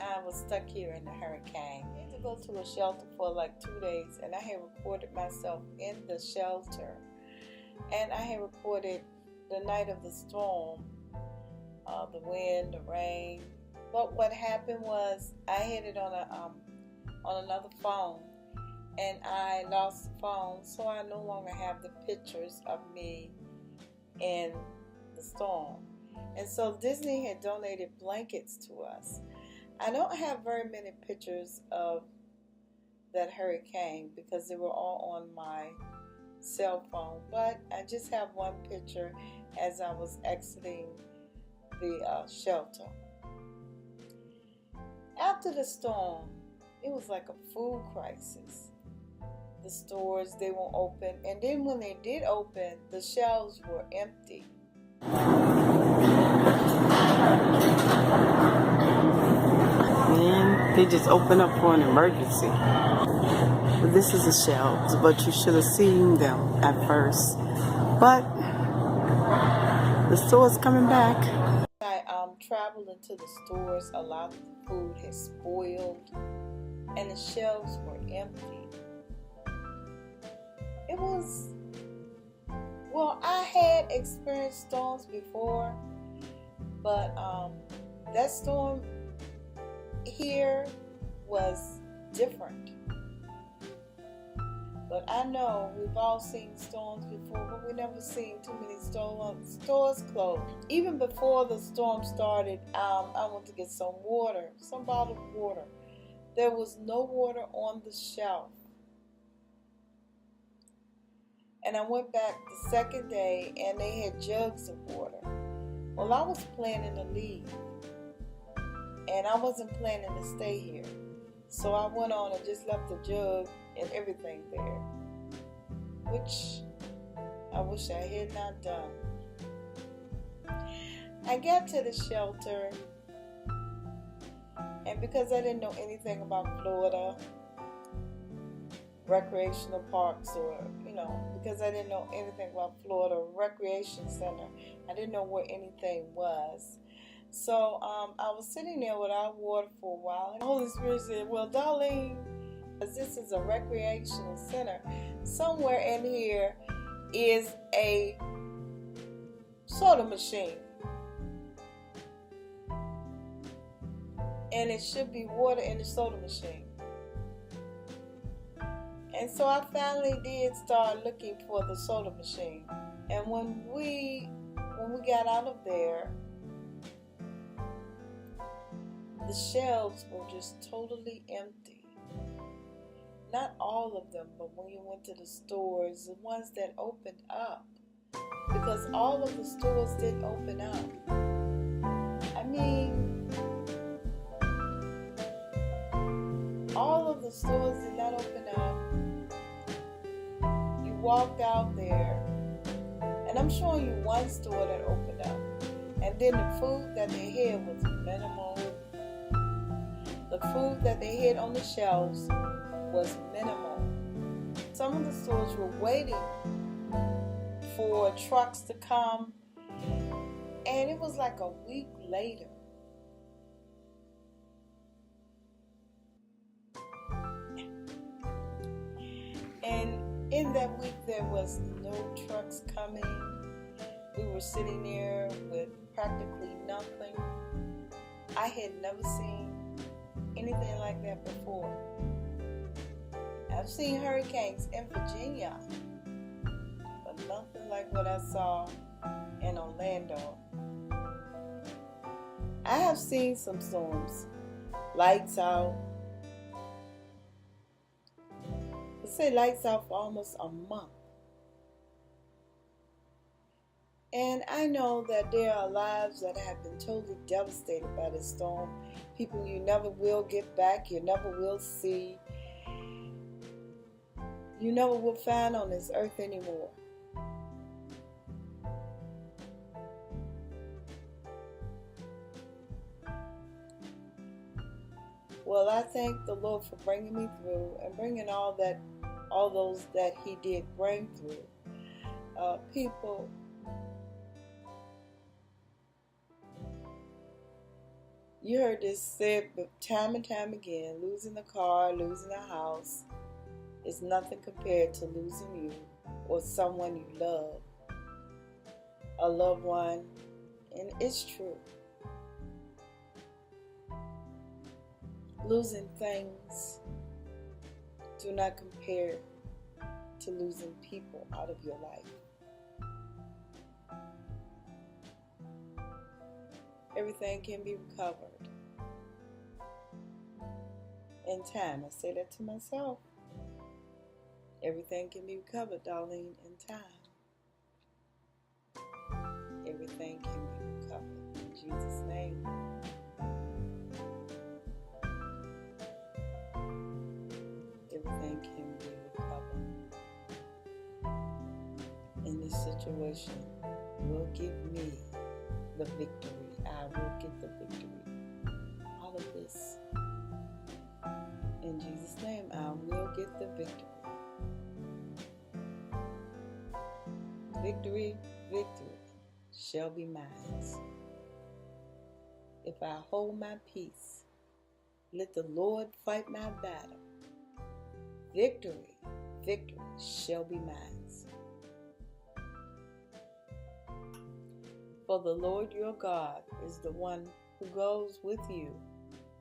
I was stuck here in the hurricane. I had to go to a shelter for like 2 days, and I had recorded myself in the shelter. And I had recorded the night of the storm, the wind, the rain. But what happened was I had it on another phone, and I lost the phone, so I no longer have the pictures of me in the storm. And so Disney had donated blankets to us. I don't have very many pictures of that hurricane because they were all on my cell phone, but I just have one picture as I was exiting the shelter. After the storm, it was like a food crisis. The stores, they won't open, and then when they did open, the shelves were empty. And they just open up for an emergency. But this is the shelves, but you should have seen them at first. But the store's coming back. I traveled into the stores, a lot of the food had spoiled, and the shelves were empty. It was, well, I had experienced storms before, but that storm here was different. But I know we've all seen storms before, but we've never seen too many stores closed. Even before the storm started, I went to get some water, some bottled water. There was no water on the shelf. And I went back the second day, and they had jugs of water. Well, I was planning to leave, and I wasn't planning to stay here. So I went on and just left the jug and everything there, which I wish I had not done. I got to the shelter, and because I didn't know anything about Florida, recreational parks, or, because I didn't know anything about Florida Recreation Center, I didn't know where anything was. So I was sitting there without water for a while, and the Holy Spirit said, well, Darlene, this is a recreational center. Somewhere in here is a soda machine, and it should be water in the soda machine. And so I finally did start looking for the soda machine. And when we got out of there, the shelves were just totally empty. Not all of them, but when you went to the stores, the ones that opened up, because all of the stores didn't open up. I mean, all of the stores did not open up. You walked out there, and I'm showing you one store that opened up, and then the food that they had was minimal. The food that they had on the shelves was minimal. Some of the stores were waiting for trucks to come, and it was like a week later. And in that week, there was no trucks coming. We were sitting there with practically nothing. I had never seen anything like that before. I've seen hurricanes in Virginia, but nothing like what I saw in Orlando. I have seen some storms, lights out. Let's say lights out for almost a month. And I know that there are lives that have been totally devastated by this storm. People you never will get back, you never will see, you never will find on this earth anymore. Well, I thank the Lord for bringing me through and bringing all those that He did bring through. People, You heard this said time and time again. Losing a car, losing a house is nothing compared to losing you or someone you love, a loved one. And it's true. Losing things do not compare to losing people out of your life. Everything can be recovered in time. I say that to myself. Everything can be recovered, Darlene, in time. Everything can be recovered in Jesus' name. Everything can be recovered. In this situation will give me the victory. I will get the victory. All of this. In Jesus' name, I will get the victory. Victory, victory shall be mine. If I hold my peace, let the Lord fight my battle. Victory, victory shall be mine. For the Lord your God is the one who goes with you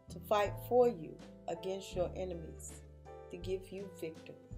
to fight for you against your enemies, to give you victory.